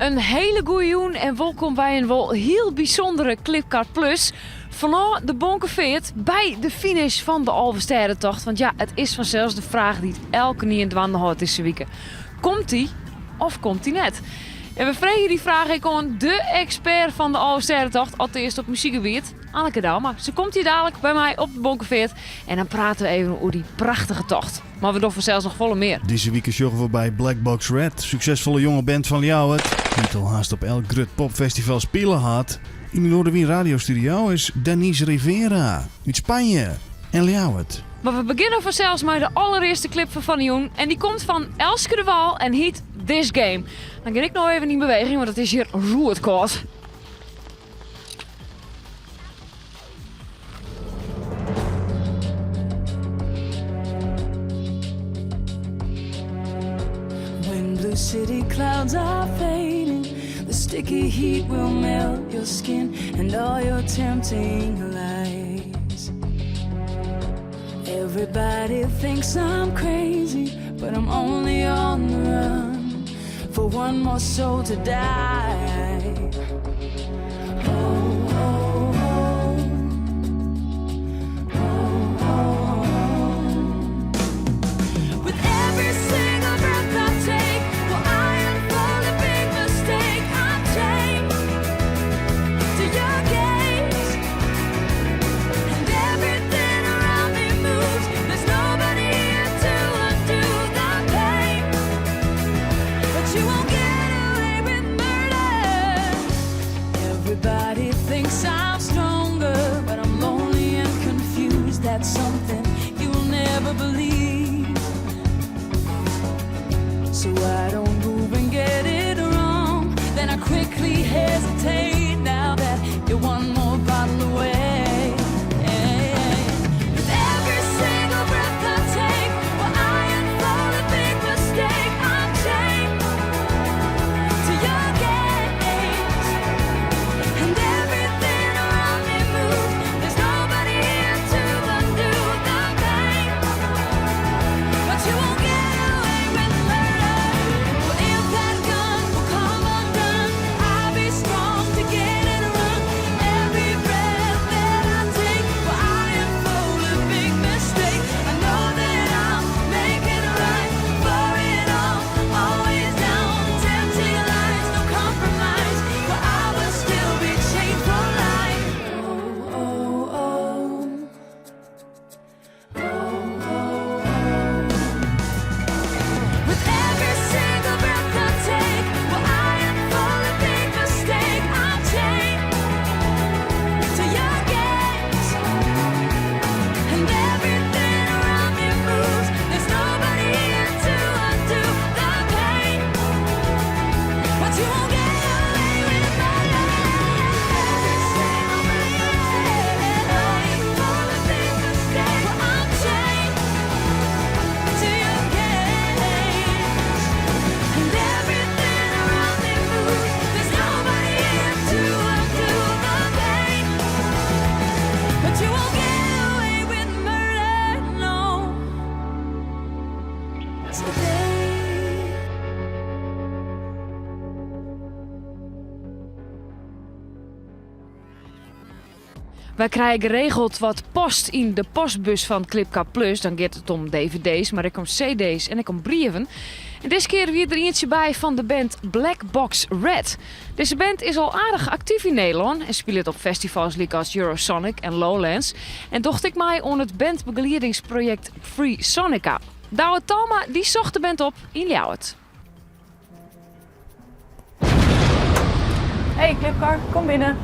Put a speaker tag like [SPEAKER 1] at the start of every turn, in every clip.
[SPEAKER 1] Een hele goeie joen en welkom bij een wel heel bijzondere Clipkart Plus. Vanaf de Bonkeveert bij de finish van de Alversterrentocht. Want ja, het is vanzelfs de vraag die het elke niet in dwanden houdt deze week. Komt-ie of komt-ie net? En we vregen die vraag ik aan de expert van de Alversterrentocht, allereerst op muziekgebied, Anneke Dauma. Ze komt hier dadelijk bij mij op de Bonkeveert en dan praten we even over die prachtige tocht. Maar we doen vanzelfs nog volle meer.
[SPEAKER 2] Deze week is joggen we bij Black Box Red, succesvolle jonge band van Ljouwert, die al haast op elk grut popfestival spelen had. In de Noorderwien radiostudio is Denise Rivera uit Spanje en Ljouwert.
[SPEAKER 1] Maar we beginnen vanzelfs met de allereerste clip van Joen. En die komt van Elske de Waal en heet This Game. Dan ga ik nog even in beweging, want het is hier roerd koud.
[SPEAKER 3] When blue city clouds are fading, the sticky heat will melt your skin and all your tempting lies. Everybody thinks I'm crazy, but I'm only on the run for one more soul to die. Oh, oh, oh. Oh, oh, oh. With every single breath I take, well, I unfold a big mistake. I'm chained to your gaze, and everything around me moves. There's nobody here to undo the pain, but you won't get away with murder. Everybody thinks I'm stronger, but I'm lonely and confused. That's something you'll never believe. So I don't move and get it wrong. Then I quickly hesitate now that you're one more bottle away. With every single breath I take, well, I unfold a big mistake. I'm chained to your gaze, and everything around me moves. There's nobody here to undo the pain, but you won't get away with murder. Well, if that gun will come undone, I'll be strong to get it run. Every breath that I take, well, I unfold a big mistake. I know that I'll make it right for it all. Always down, tempting lies, no compromise. Well, I will still be chained for life. Oh, oh, oh. Oh, oh, oh. With every single breath I take, well, I unfold a big mistake. I'm chained to your gaze, and everything around me moves. There's nobody here to undo the pain, but you won't get away with murder. Every single breath I take, I unfold a big mistake. Well, I'm chained to your gaze, and everything around me moves. There's nobody here to undo the pain, but you won't get away with murder, no. Today.
[SPEAKER 1] Wij krijgen geregeld wat post in de postbus van Clipkart Plus. Dan gaat het om dvd's, maar ik om cd's en ik om brieven. En deze keer weer er eentje bij van de band Black Box Red. Deze band is al aardig actief in Nederland en speelt op festivals als Eurosonic en Lowlands. En docht ik mij aan het bandbegeleidingsproject Free Sonica. Douwe Talma die zocht de band op in Ljouwert.
[SPEAKER 4] Hey Clipkart, kom binnen.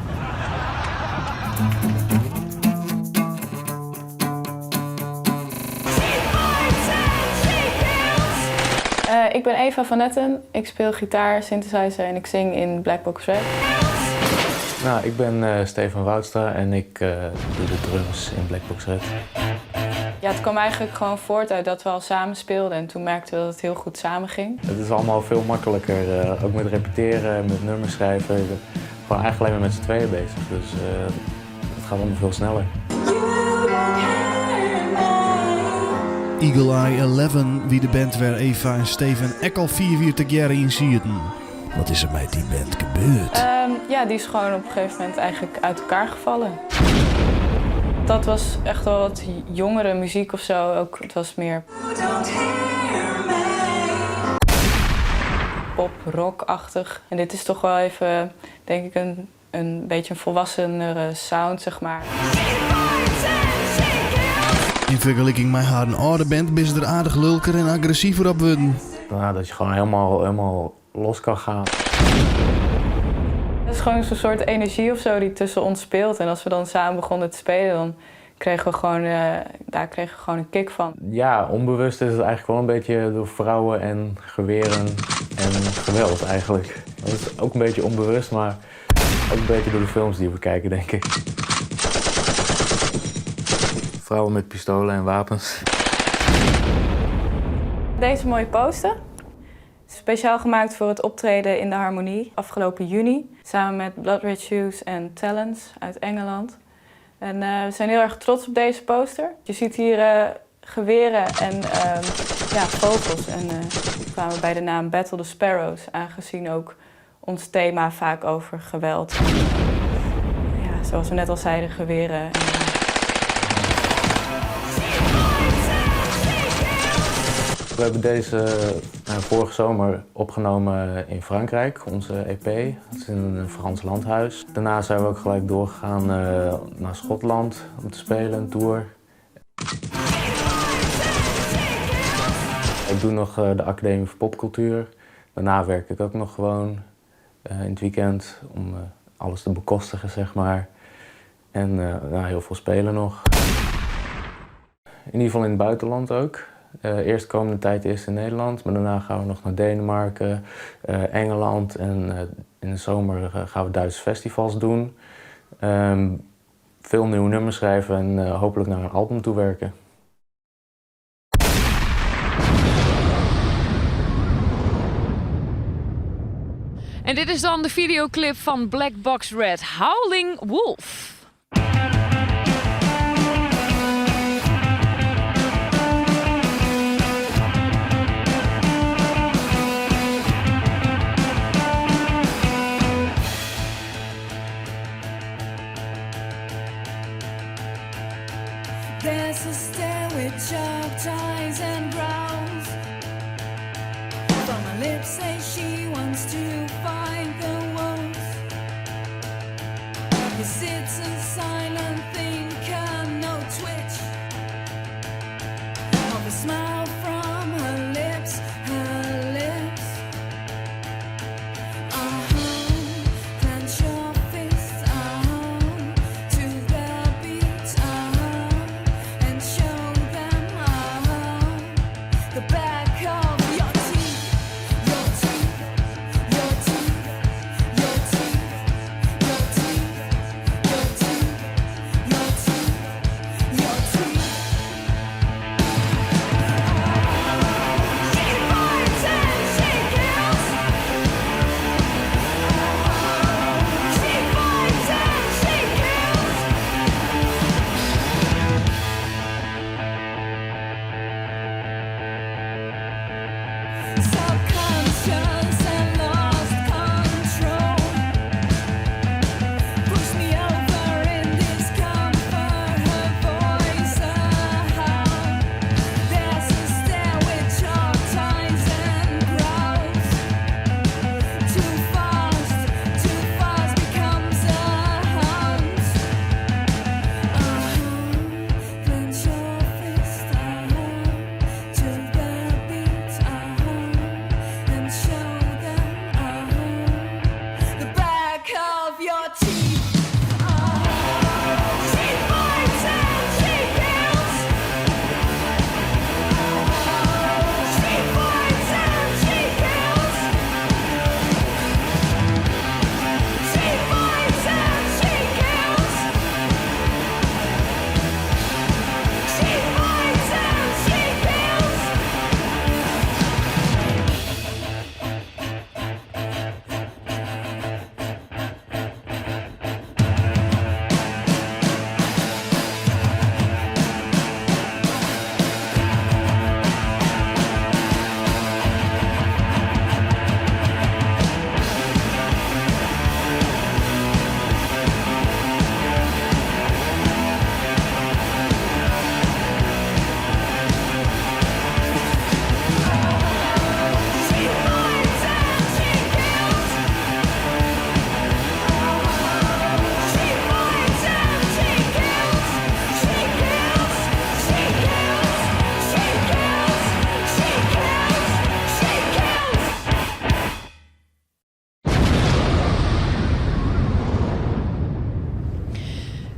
[SPEAKER 4] Ik ben Eva van Netten. Ik speel gitaar, synthesizer en ik zing in Black Box Red.
[SPEAKER 5] Nou, ik ben Stefan Woudstra en ik doe de drums in Black Box Red.
[SPEAKER 4] Ja, het kwam eigenlijk gewoon voort uit dat we al samen speelden en toen merkten we dat het heel goed samen ging.
[SPEAKER 5] Het is allemaal veel makkelijker, ook met repeteren, met nummers schrijven. Gewoon eigenlijk alleen maar met z'n tweeën bezig, dus het gaat allemaal veel sneller.
[SPEAKER 2] Eagle Eye 11, wie de band waar Eva en Steven ek al 4 te jaren in zierden. Wat is er met die band gebeurd?
[SPEAKER 4] Ja, die is gewoon op een gegeven moment eigenlijk uit elkaar gevallen. Dat was echt wel wat jongere muziek of zo. Ook, het was meer pop-rock-achtig. En dit is toch wel even, denk ik, een beetje een volwassenere sound, zeg maar.
[SPEAKER 2] In vergelijking met haar oude band ben ze er aardig lulker en agressiever op worden.
[SPEAKER 5] Nou, dat je gewoon helemaal los kan gaan.
[SPEAKER 4] Het is gewoon zo'n soort energie of zo die tussen ons speelt. En als we dan samen begonnen te spelen, dan kregen we gewoon, daar kregen we gewoon een kick van.
[SPEAKER 5] Ja, onbewust is het eigenlijk wel een beetje door vrouwen en geweren en geweld eigenlijk. Dat is ook een beetje onbewust, maar ook een beetje door de films die we kijken, denk ik. Vrouwen met pistolen en wapens.
[SPEAKER 4] Deze mooie poster. Speciaal gemaakt voor het optreden in de Harmonie afgelopen juni. Samen met Blood Red Shoes en Talents uit Engeland. En we zijn heel erg trots op deze poster. Je ziet hier geweren en ja, vogels. En kwamen bij de naam Battle the Sparrows, aangezien ook ons thema vaak over geweld. Ja, zoals we net al zeiden, geweren.
[SPEAKER 5] We hebben deze vorige zomer opgenomen in Frankrijk, onze EP. Dat is in een Frans landhuis. Daarna zijn we ook gelijk doorgegaan naar Schotland om te spelen, een tour. Ik doe nog de Academie voor Popcultuur. Daarna werk ik ook nog gewoon in het weekend om alles te bekostigen, zeg maar. En nou, heel veel spelen nog. In ieder geval in het buitenland ook. Eerst de komende tijd eerst in Nederland, maar daarna gaan we nog naar Denemarken, Engeland en in de zomer gaan we Duitse festivals doen. Veel nieuwe nummers schrijven en hopelijk naar een album toe werken.
[SPEAKER 1] En dit is dan de videoclip van Black Box Red, Howling Wolf.
[SPEAKER 3] There's a stair with sharp ties and brows. From her lips say she wants to find the wolf. He sits a silent thinker, no twitch of a smile from her lips, her lips. Clench your fists, to the beat, and show them the back of your teeth, your teeth, your teeth, your teeth, your teeth, your teeth, your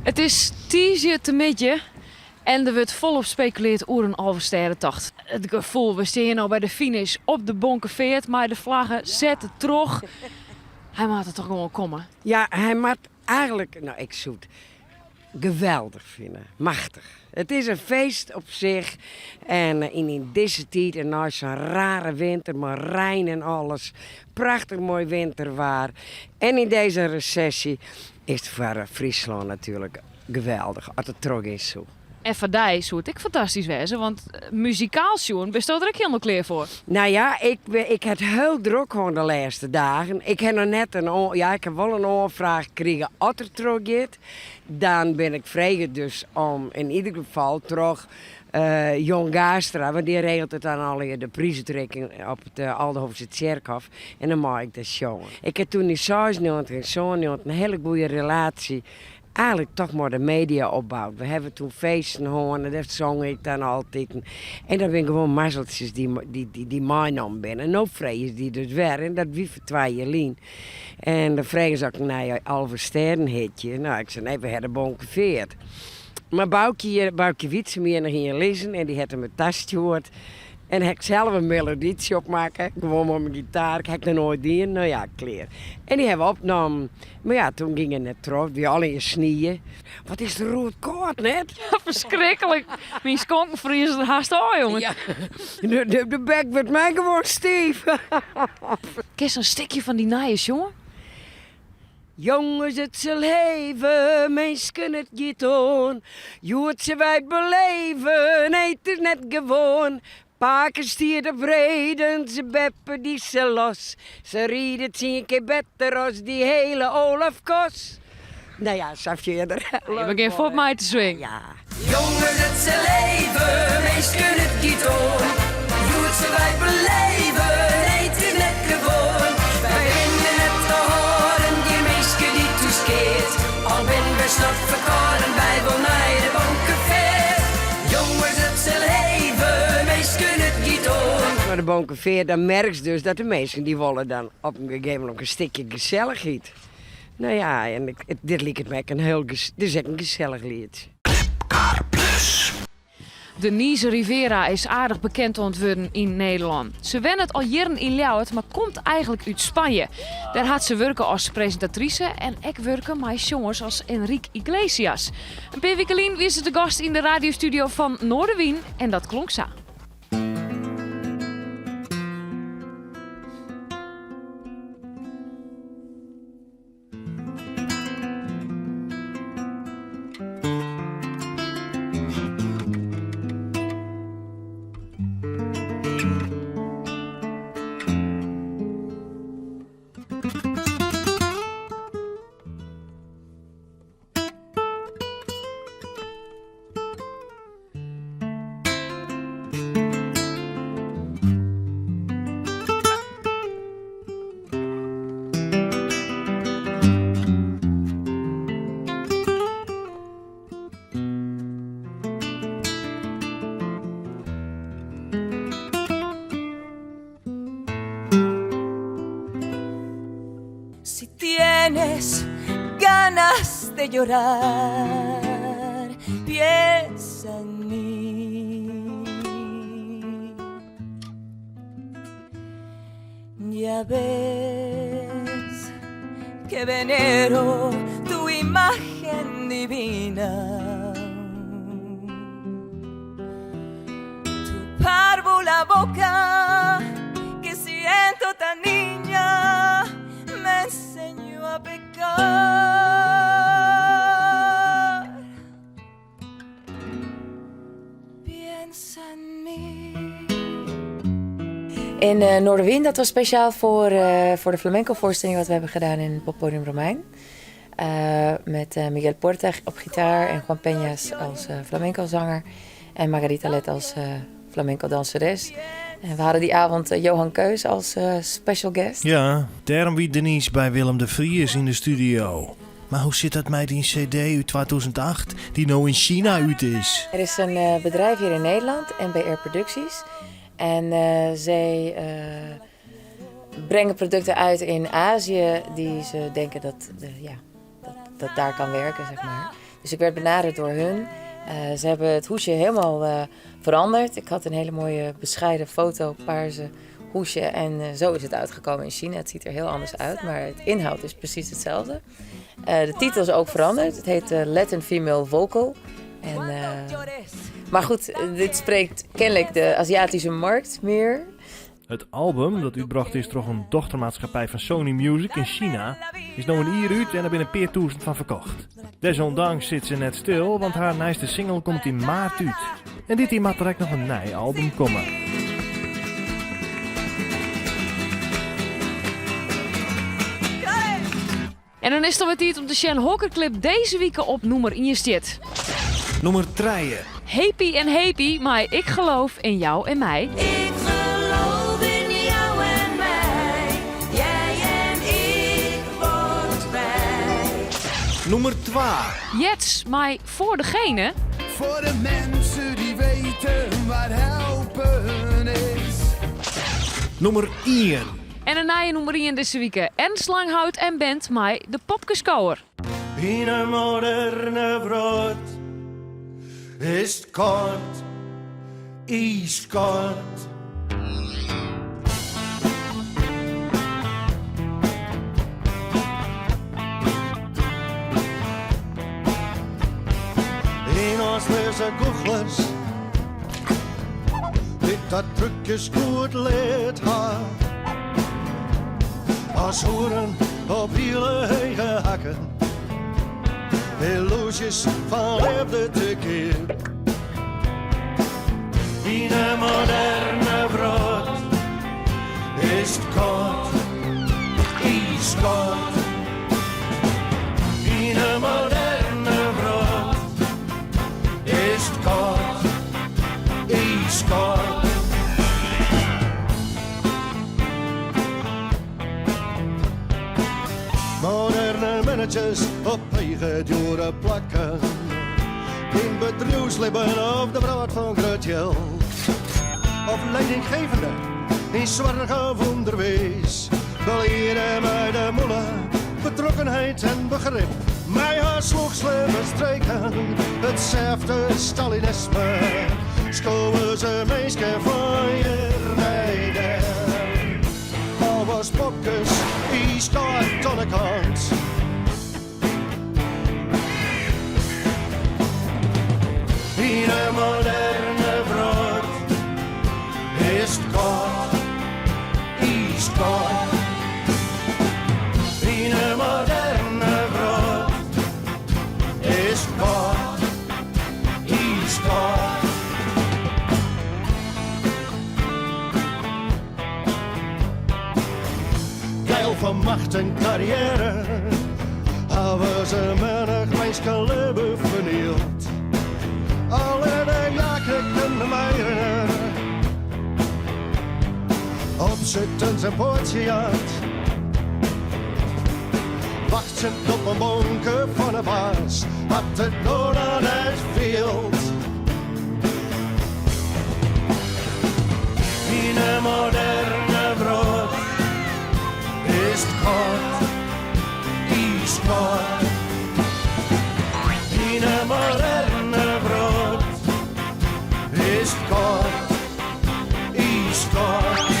[SPEAKER 1] Het is 10 te midden en er wordt volop speculeerd over een Alversterrentocht. Het gevoel, we staan nou bij de finish op de Bonkeveert, maar de vlaggen zetten terug. Hij moet er toch gewoon komen.
[SPEAKER 6] Ja, hij maakt eigenlijk, nou ik zoet, geweldig vinden. Machtig. Het is een feest op zich. En in deze tijd, en na zo'n rare winter, maar rein en alles. Prachtig mooi winterwaar. En in deze recessie is het voor Friesland natuurlijk geweldig. Als het terug is zo.
[SPEAKER 1] En voor die zou het ook fantastisch wezen, want muzikaal Sjoen bestaat er ook helemaal klaar voor.
[SPEAKER 6] Nou ja, ik heb heel druk gewoon de laatste dagen. Ik heb nog net ik heb wel een aanvraag gekregen als het terug gaat. Dan ben ik vrij dus om in ieder geval terug Jon Gaastra, want die regelt het dan al de prijzentrekking op het Aldenhoofdse Kerkhof. En dan mag ik dat showen. Ik heb toen in 96 en zo'n een hele goede relatie. Eigenlijk toch maar de media opbouwt. We hebben toen feesten gehad en dat zong ik dan altijd. En dan ben ik gewoon mazzeltjes die mijn naam ben. En ook vrees die dus weer. En dat wie voor 2 jaar. En dan vrees ik naar Alversterren hitje. Nou, ik zei nee, we hebben Bonkeveert. Maar Boukje Wietsemeer nog in lezen en die had hem een tasje gehoord. En heb ik zelf een melodietje opmaken, gewoon met mijn gitaar. Ik heb er nooit in, nou ja, kleer. En die hebben we opgenomen. Maar ja, toen ging het net terug, die al in je snieën. Wat is de rood koord net?
[SPEAKER 1] Ja, verschrikkelijk. Mijn skonken vriezen er haast aan, jongen.
[SPEAKER 6] Ja, de bek werd mij gewoon stief.
[SPEAKER 1] Kies een stukje van die naaien, jongen.
[SPEAKER 6] Jongens, het zal leven, mensen het niet doen. Je het ze wijd beleven, nee, het is net gewoon. Paken stier op reden, ze beppen die ze los. Ze rieden 10 keer beter als die hele Olaf Kos. Nou ja, Safjeerder.
[SPEAKER 1] Je begint voor mij te swingen.
[SPEAKER 6] Ja.
[SPEAKER 7] Jongens, het ze leven, meest kunnen het niet doen. Doe het ze wij beleven, nee, het is net gewoon. Wij vinden het te horen, die meesten die toeskeert. Al ben we snart verkoren, wij wil naar de Bonkeveert. Jongens, het ze leven, meest kunnen het niet doen.
[SPEAKER 6] Maar de Bonkeveer, dan merk je dus dat de mensen die willen dan op een gegeven moment een stukje gezelligheid. Nou ja, en dit liep het mij een heel dit is echt een gezellig lied.
[SPEAKER 1] Denise Rivera is aardig bekend ontworpen in Nederland. Ze wen het al jaren in Ljouwert, maar komt eigenlijk uit Spanje. Daar had ze werken als presentatrice en ik werken met jongens als Enrique Iglesias. Een paar weken geleden was ze de gast in de radiostudio van Noorderwien en dat klonk zo.
[SPEAKER 3] Si tienes ganas de llorar, piensa en mí. Ya ves que venero tu imagen divina. Tu párvula boca que siento tan niña me enseñó a pecar. Piensa en mí.
[SPEAKER 8] In Noorderwien, dat was speciaal voor de flamenco-voorstelling wat we hebben gedaan in het Poppodium Romein. Met Miguel Porta op gitaar en Juan Peñas als flamenco-zanger. En Margarita Let als flamenco-danseres. En we hadden die avond Johan Keus als special guest.
[SPEAKER 2] Ja, daarom wie Denise bij Willem de Vries in de studio. Maar hoe zit dat met die CD uit 2008 die nou in China uit is?
[SPEAKER 8] Er is een bedrijf hier in Nederland, NBR Producties. En zij brengen producten uit in Azië die ze denken dat daar kan werken, zeg maar. Dus ik werd benaderd door hun. Ze hebben het hoesje helemaal veranderd. Ik had een hele mooie bescheiden foto, paarse hoesje. En zo is het uitgekomen in China. Het ziet er heel anders uit, maar het inhoud is precies hetzelfde. De titel is ook veranderd. Het heet Latin Female Vocal. Maar goed, dit spreekt kennelijk de Aziatische markt meer.
[SPEAKER 9] Het album, dat uitgebracht is door een dochtermaatschappij van Sony Music in China, is nu een jaar uit en er binnen 4000 van verkocht. Desondanks zit ze net stil, want haar nieuwste single komt in maart uit. En dit hier mag direct nog een nieuw album komen.
[SPEAKER 1] En dan is het weer tijd om de Shen Hockerclip deze week op nummer 1 zit.
[SPEAKER 2] Nummer 3.
[SPEAKER 1] Happy en happy, maar ik geloof in jou en mij.
[SPEAKER 3] Ik geloof in jou en mij, jij en ik wordt wij.
[SPEAKER 2] Nummer 2.
[SPEAKER 1] Jets, maar voor degene.
[SPEAKER 10] Voor de mensen die weten wat helpen is.
[SPEAKER 2] Nummer 1.
[SPEAKER 1] En een nieuwe nummer 1 deze week. En Slanghout en band mij de Popkeskouwer.
[SPEAKER 10] In een moderne brood is het kort, ijskoud. In ons deze goochlers, dit dat drukjes goed leed haar. Als hoeren op hele hege hakken, illusies van liefde te keer. In een moderne brood is het koud, ijskoud. In een moderne brood is het koud, ijskoud. Moderne managers op eigen dure plakken. In bedrijfsleven op de brood van groot geld. Of leidinggevende in zorg of onderwijs. Beleren mij de moele, betrokkenheid en begrip. Mij haar sloegsleven streken, hetzelfde Stalinisme. Schouwen ze meisje van je rijden. Al was popkes, die staat aan de kant. In een moderne brood is het koud, ijskoud. In een moderne brood is het koud, ijskoud. Geil van macht en carrière, hebben ze menig mensenleven vernield. Alle de jaken kunnen meieren, opzetten zijn poortje uit. Wacht ze op een bonke van een baas, wat het nood aan het veld. In een moderne brood is het koud, ijskoud. In een moderne brood is het koud, ijskoud.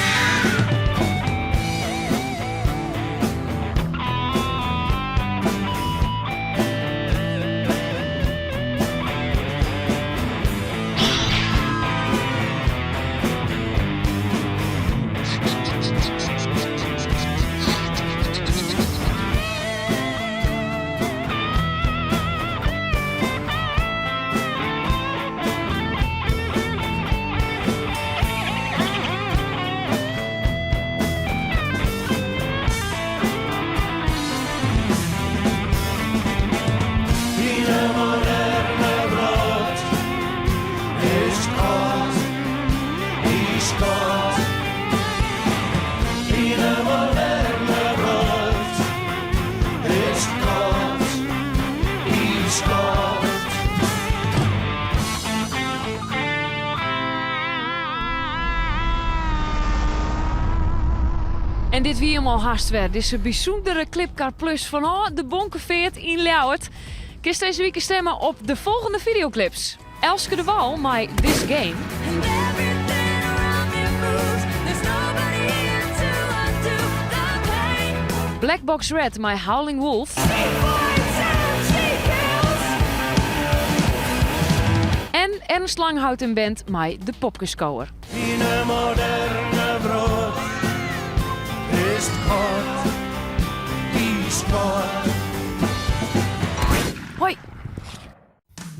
[SPEAKER 1] En dit wie hem al haast werd. Dit is een bijzondere Clipcar Plus van de Bonkenveert in Ljouwert. Kist deze week stemmen op de volgende videoclips. Elske de Wal, My This Game.
[SPEAKER 3] And everything around me moves. There's nobody here to undo the pain.
[SPEAKER 1] Black Box Red, My Howling Wolf. En Ernst Langhout en band, My The Popkeskoer.
[SPEAKER 10] In een moderne brood is het kort, die sport.
[SPEAKER 1] Hoi!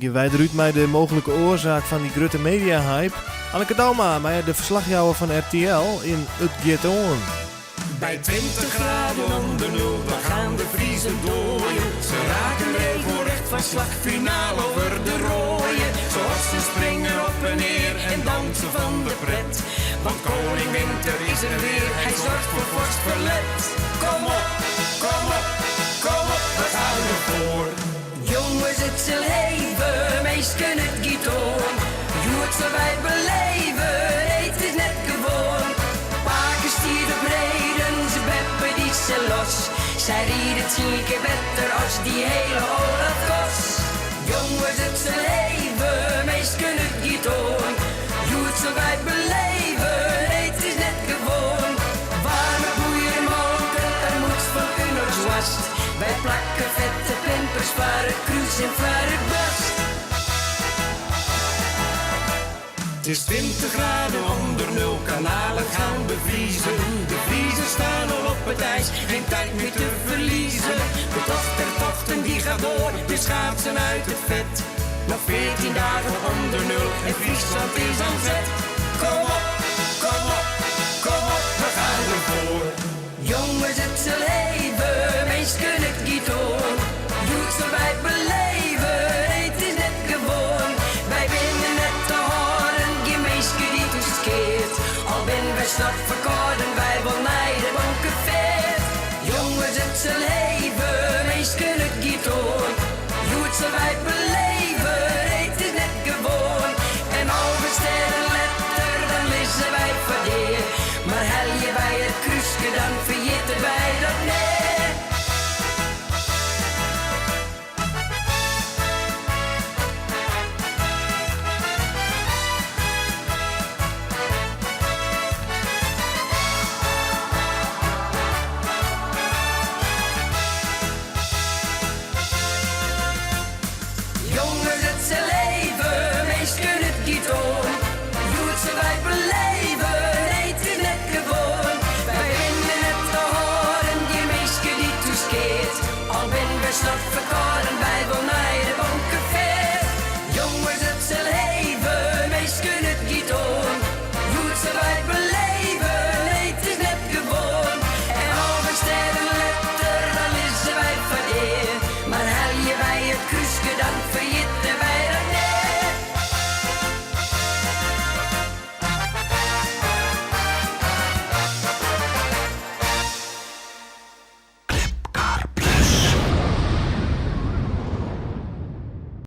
[SPEAKER 9] Gaan wij eruit met de mogelijke oorzaak van die grote media-hype? Anneke Dauma, maar de verslagjouwer van RTL in Het Get On.
[SPEAKER 7] Bij 20 graden onder nul, dan gaan de Vriezen dooien. Ze raken regelrecht van slag, finaal over de rooien. Zoals ze springen op en neer en dansen van de pret. Want koning Winter is er weer, hij zorgt voor vorst verlet. Kom op, kom op, kom op, we gaan ervoor. Jongens, het is leven, meesken het gitaar. Joet ze wij beleven, het is net gewoon. Paken stieren breden, ze beppen die ze los. Zij rieden 10 keer beter als die hele Olaf Kos. Jongens, het is leven, meesken het gitaar. Joet ze wij beleven, het is net gewoon. Warme boeien mogen, er moet van unners wast. Wij plakken vette pimpers, waar het kruis en waar het bast. Het is 20 graden onder nul, kanalen gaan bevriezen. De vriezen staan al op het ijs, geen tijd meer te verliezen. De tocht der tochten die gaat door, de schaatsen uit het vet. Nog 14 dagen onder nul en Friesland is aan zet. Kom op, kom op, kom op, we gaan ervoor. Jongens, het is leven, meesken het gitaar. Doet ze wij beleven, het is net gewoon. Wij winnen net te horen, je meesken die toeskeert. Al ben wij slap verkouden, wij wil nijden, bonken vet. Jongens, het is leven, meesken het gitaar. Doet ze wij beleven.